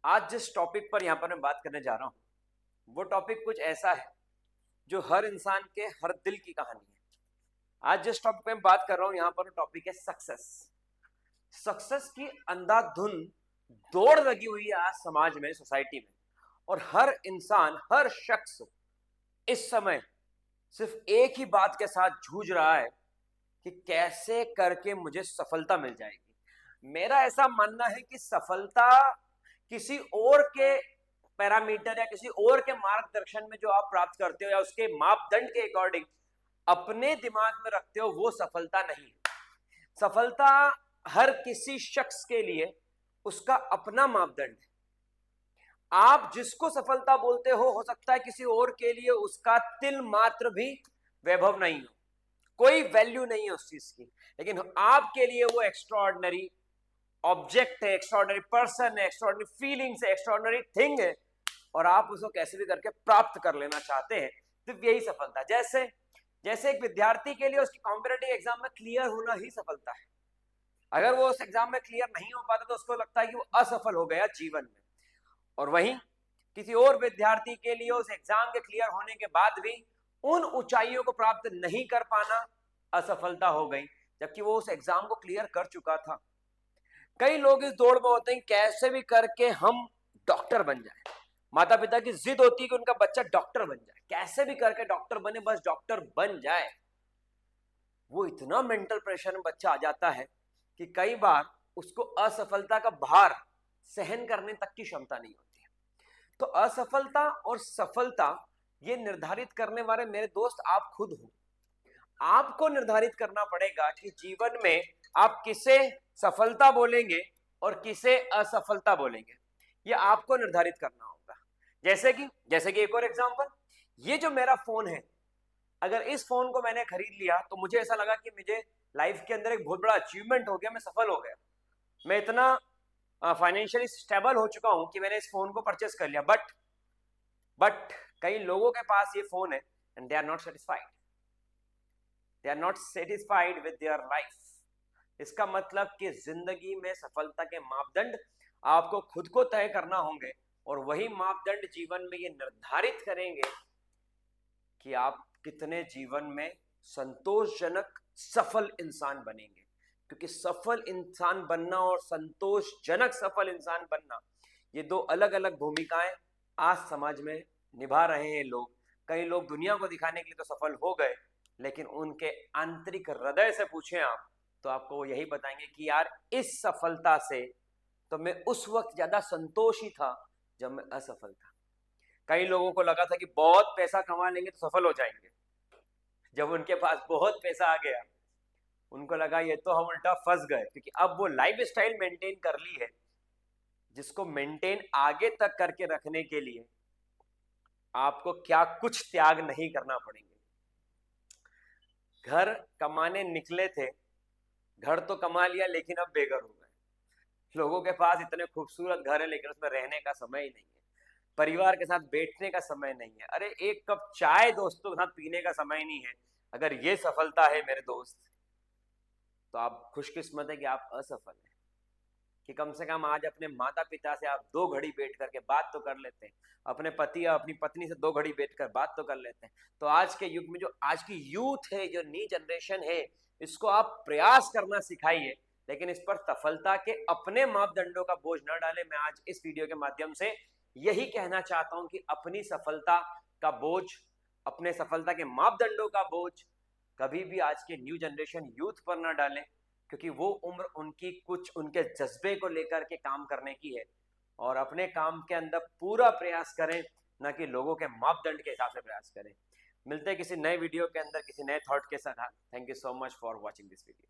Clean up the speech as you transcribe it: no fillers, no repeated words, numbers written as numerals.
आज जिस टॉपिक पर यहाँ पर मैं बात करने जा रहा हूँ वो टॉपिक कुछ ऐसा है जो हर इंसान के हर दिल की कहानी है। आज जिस टॉपिक पे मैं बात कर रहा हूँ यहाँ पर टॉपिक है सक्सेस। सक्सेस की अंधाधुंध दौड़ लगी हुई है आज समाज में, सोसाइटी में, और हर इंसान, हर शख्स इस समय सिर्फ एक ही बात के साथ जूझ रहा है कि कैसे करके मुझे सफलता मिल जाएगी। मेरा ऐसा मानना है कि सफलता किसी और के पैरामीटर या किसी और के मार्गदर्शन में जो आप प्राप्त करते हो या उसके मापदंड के अकॉर्डिंग अपने दिमाग में रखते हो, वो सफलता नहीं है। सफलता हर किसी शख्स के लिए उसका अपना मापदंड है। आप जिसको सफलता बोलते हो सकता है किसी और के लिए उसका तिल मात्र भी वैभव नहीं हो, कोई वैल्यू नहीं है उस चीज की, लेकिन आपके लिए वो एक्स्ट्राऑर्डिनरी ऑब्जेक्ट है, एक्स्ट्राऑर्डिनरी पर्सन है, एक्स्ट्राऑर्डिनरी फीलिंग्स है, एक्स्ट्राऑर्डिनरी थिंग है, और आप उसको कैसे भी करके प्राप्त कर लेना चाहते हैं। सिर्फ यही सफलता। जैसे जैसे एक विद्यार्थी के लिए उसकी कॉम्पिटिटिव एग्जाम में क्लियर होना ही सफलता है। अगर वो उस एग्जाम में क्लियर नहीं हो पाता तो उसको लगता है कि वो असफल हो गया जीवन में। और वहीं किसी और विद्यार्थी के लिए उस एग्जाम के क्लियर होने के बाद भी उन ऊंचाइयों को प्राप्त नहीं कर पाना असफलता हो गई, जबकि वो उस एग्जाम को क्लियर कर चुका था। कई लोग इस दौड़ में होते हैं कैसे भी करके हम डॉक्टर बन जाए। माता पिता की जिद होती है कि उनका बच्चा डॉक्टर बन जाए, कैसे भी करके डॉक्टर बने, बस डॉक्टर बन जाए। वो इतना मेंटल प्रेशर में बच्चा आ जाता है कि कई बार उसको असफलता का भार सहन करने तक की क्षमता नहीं होती है। तो असफलता और सफलता ये निर्धारित करने वाले मेरे दोस्त आप खुद हो। आपको निर्धारित करना पड़ेगा कि जीवन में आप किसे सफलता बोलेंगे और किसे असफलता बोलेंगे, ये आपको निर्धारित करना होगा। जैसे कि एक और एग्जांपल, ये जो मेरा फोन है, अगर इस फोन को मैंने खरीद लिया तो मुझे ऐसा लगा कि मुझे लाइफ के अंदर एक बहुत बड़ा अचीवमेंट हो गया, मैं सफल हो गया, मैं इतना फाइनेंशियली स्टेबल हो चुका हूं कि मैंने इस फोन को परचेस कर लिया। बट कई लोगों के पास ये फोन है and they are not satisfied, they are not satisfied with their life. इसका मतलब कि जिंदगी में सफलता के मापदंड आपको खुद को तय करना होंगे, और वही मापदंड जीवन में ये निर्धारित करेंगे कि आप कितने जीवन में संतोषजनक सफल इंसान बनेंगे। क्योंकि सफल इंसान बनना और संतोषजनक सफल इंसान बनना, ये दो अलग अलग भूमिकाएं आज समाज में निभा रहे हैं लोग। कई लोग दुनिया को दिखाने के लिए तो सफल हो गए, लेकिन उनके आंतरिक हृदय से पूछें आप तो आपको वो यही बताएंगे कि यार इस सफलता से तो मैं उस वक्त ज्यादा संतोषी था जब मैं असफल था। कई लोगों को लगा था कि बहुत पैसा कमा लेंगे तो सफल हो जाएंगे, जब उनके पास बहुत पैसा आ गया उनको लगा ये तो हम उल्टा फंस गए, क्योंकि अब वो लाइफ स्टाइल मेंटेन कर ली है जिसको मेंटेन आगे तक करके रखने के लिए आपको क्या कुछ त्याग नहीं करना पड़ेंगे। घर कमाने निकले थे, घर तो कमा लिया लेकिन अब बेघर हो गए। लोगों के पास इतने खूबसूरत घर है लेकिन उसमें रहने का समय ही नहीं है, परिवार के साथ बैठने का समय नहीं है, अरे एक कप चाय दोस्तों के साथ पीने का समय नहीं है। अगर ये सफलता है मेरे दोस्त, तो आप खुशकिस्मत है कि आप असफल हैं। कि कम से कम आज अपने माता पिता से आप 2 घड़ी बैठ करके बात तो कर लेते हैं, अपने पति या अपनी पत्नी से 2 घड़ी बैठ कर बात तो कर लेते हैं। तो आज के युग में जो आज की यूथ है, जो न्यू जनरेशन है, इसको आप प्रयास करना सिखाइए, लेकिन इस पर सफलता के अपने मापदंडों का बोझ न डालें। मैं आज इस वीडियो के माध्यम से यही कहना चाहता हूं कि अपनी सफलता का बोझ, अपने सफलता के मापदंडों का बोझ कभी भी आज के न्यू जनरेशन यूथ पर न डालें, क्योंकि वो उम्र उनकी कुछ उनके जज्बे को लेकर के काम करने की है, और अपने काम के अंदर पूरा प्रयास करें, न कि लोगों के मापदंड के हिसाब से प्रयास करें। मिलते हैं किसी नए वीडियो के अंदर किसी नए थॉट के साथ। Thank you so much for watching this video.